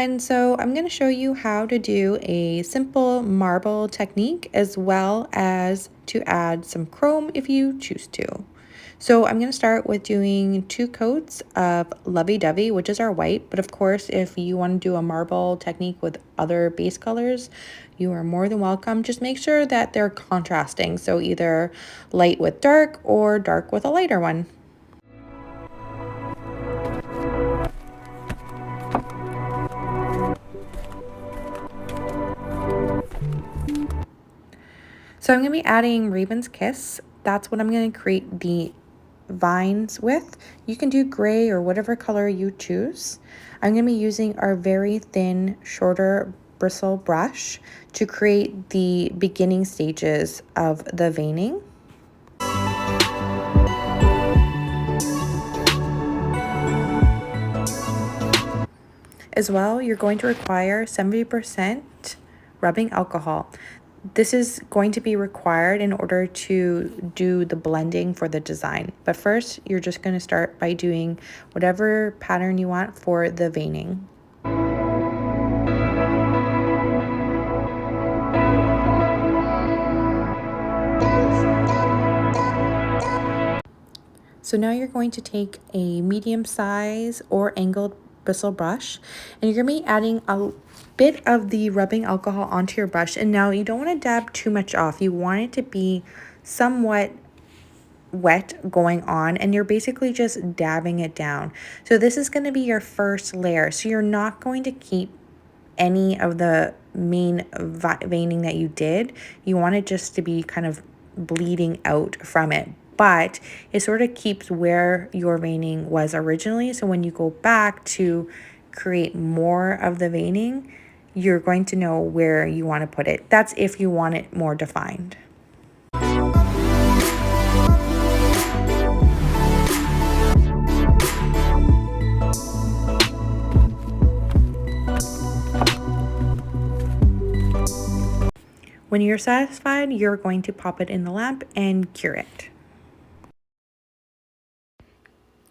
everyone, so I'm going to show you how to do a simple marble technique as well as to add some chrome if you choose to. So I'm going to start with doing 2 coats of Lovee, which is our white, but of course if you want to do a marble technique with other base colors, you are more than welcome. Just make sure that they're contrasting, so either light with dark or dark with a lighter one. So I'm going to be adding Raven's Kiss. That's what I'm going to create the vines with. You can do gray or whatever color you choose. I'm going to be using our very thin, shorter bristle brush to create the beginning stages of the veining. As well, you're going to require 70% rubbing alcohol. This is going to be required in order to do the blending for the design. But first, you're just going to start by doing whatever pattern you want for the veining. So now you're going to take a medium size or angled bristle brush, and you're going to be adding a bit of the rubbing alcohol onto your brush. And now you don't want to dab too much off. You want it to be somewhat wet going on, and you're basically just dabbing it down. So this is going to be your first layer. So you're not going to keep any of the main veining that you did. You want it just to be kind of bleeding out from it, but it sort of keeps where your veining was originally. So when you go back to create more of the veining, you're going to know where you want to put it. That's if you want it more defined. When you're satisfied, you're going to pop it in the lamp and cure it.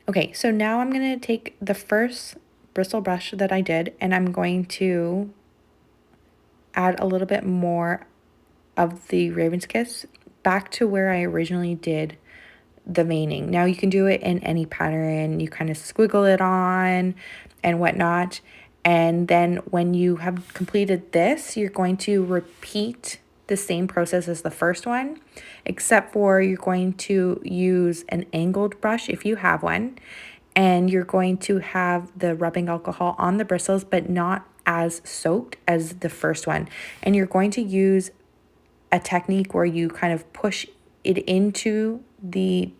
Okay, so now I'm going to take the first bristle brush that I did, and I'm going to add a little bit more of the Raven's Kiss back to where I originally did the veining. Now you can do it in any pattern. You kind of squiggle it on and whatnot. And then when you have completed this, you're going to repeat the same process as the first one, except for you're going to use an angled brush if you have one, and you're going to have the rubbing alcohol on the bristles, but not as soaked as the first one. And you're going to use a technique where you kind of push it into the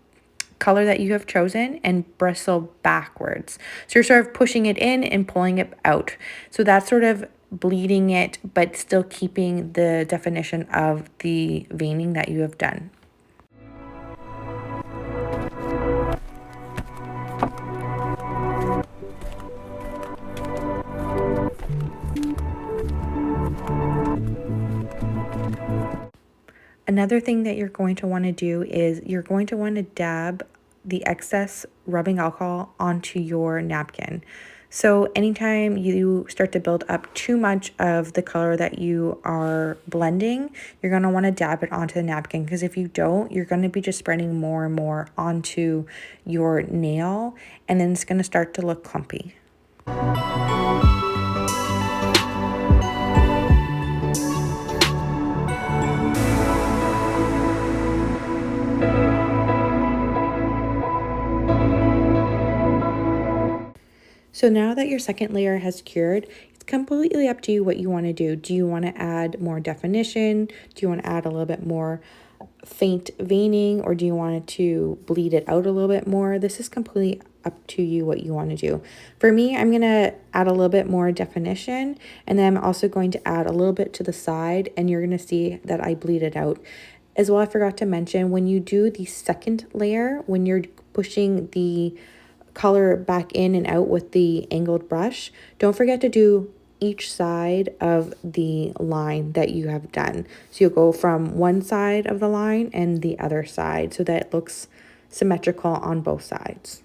color that you have chosen and bristle backwards. So you're sort of pushing it in and pulling it out. So that's sort of bleeding it, but still keeping the definition of the veining that you have done. Another thing that you're going to want to do is you're going to want to dab the excess rubbing alcohol onto your napkin. So anytime you start to build up too much of the color that you are blending, you're going to want to dab it onto the napkin, because if you don't, you're going to be just spreading more and more onto your nail, and then it's going to start to look clumpy. So now that your second layer has cured, it's completely up to you what you want to do. Do you want to add more definition? Do you want to add a little bit more faint veining, or do you want it to bleed it out a little bit more? This is completely up to you what you want to do. For me, I'm going to add a little bit more definition, and then I'm also going to add a little bit to the side, and you're going to see that I bleed it out. As well, I forgot to mention, when you do the second layer, when you're pushing the color back in and out with the angled brush, don't forget to do each side of the line that you have done. So you'll go from one side of the line and the other side so that it looks symmetrical on both sides.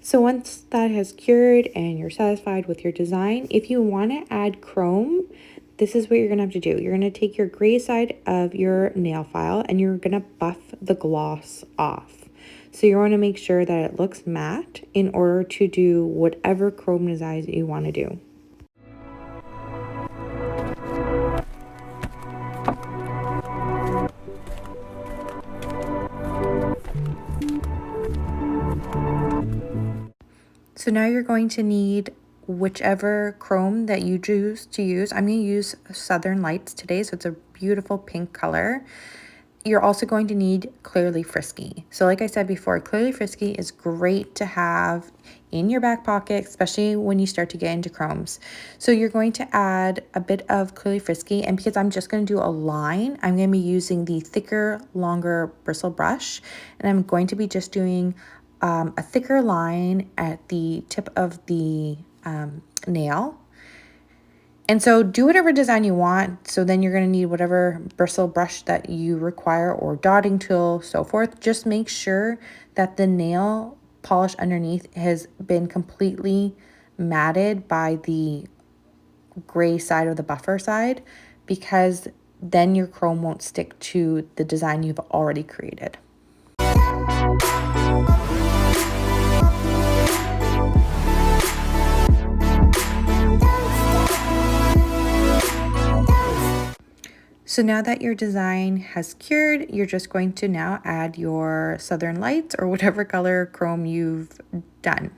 So once that has cured and you're satisfied with your design, if you want to add chrome, this is what you're going to have to do. You're going to take your gray side of your nail file and you're going to buff the gloss off. So you want to make sure that it looks matte in order to do whatever chrome design you want to do. So now you're going to need whichever chrome that you choose to use. I'm going to use Southern Lights today, so it's a beautiful pink color. You're also going to need Clearly Frisky. So like I said before, Clearly Frisky is great to have in your back pocket, especially when you start to get into chromes. So you're going to add a bit of Clearly Frisky, and because I'm just going to do a line, I'm going to be using the thicker, longer bristle brush, and I'm going to be just doing a thicker line at the tip of the nail. And so do whatever design you want. So then you're going to need whatever bristle brush that you require or dotting tool, so forth. Just make sure that the nail polish underneath has been completely matted by the gray side or the buffer side, because then your chrome won't stick to the design you've already created. So now that your design has cured, you're just going to now add your Southern Lights or whatever color chrome you've done.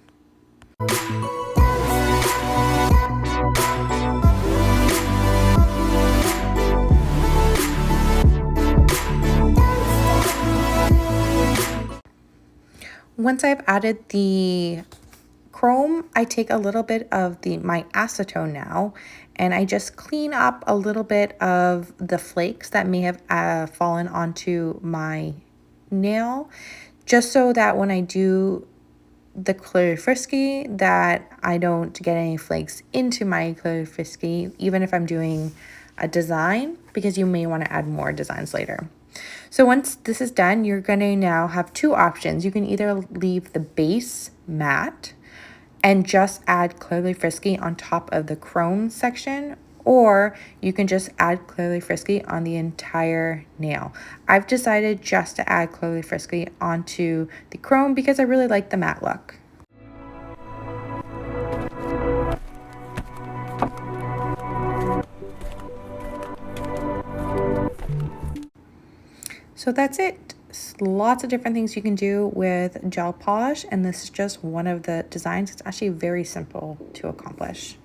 Once I've added the chrome, I take a little bit of my acetone now, and I just clean up a little bit of the flakes that may have fallen onto my nail, just so that when I do the Clearly Frisky, that I don't get any flakes into my Clearly Frisky, even if I'm doing a design, because you may want to add more designs later. So once this is done, you're going to now have two options. You can either leave the base matte and just add Clearly Frisky on top of the chrome section, or you can just add Clearly Frisky on the entire nail. I've decided just to add Clearly Frisky onto the chrome because I really like the matte look. So that's it. Lots of different things you can do with gel polish, and this is just one of the designs. It's actually very simple to accomplish.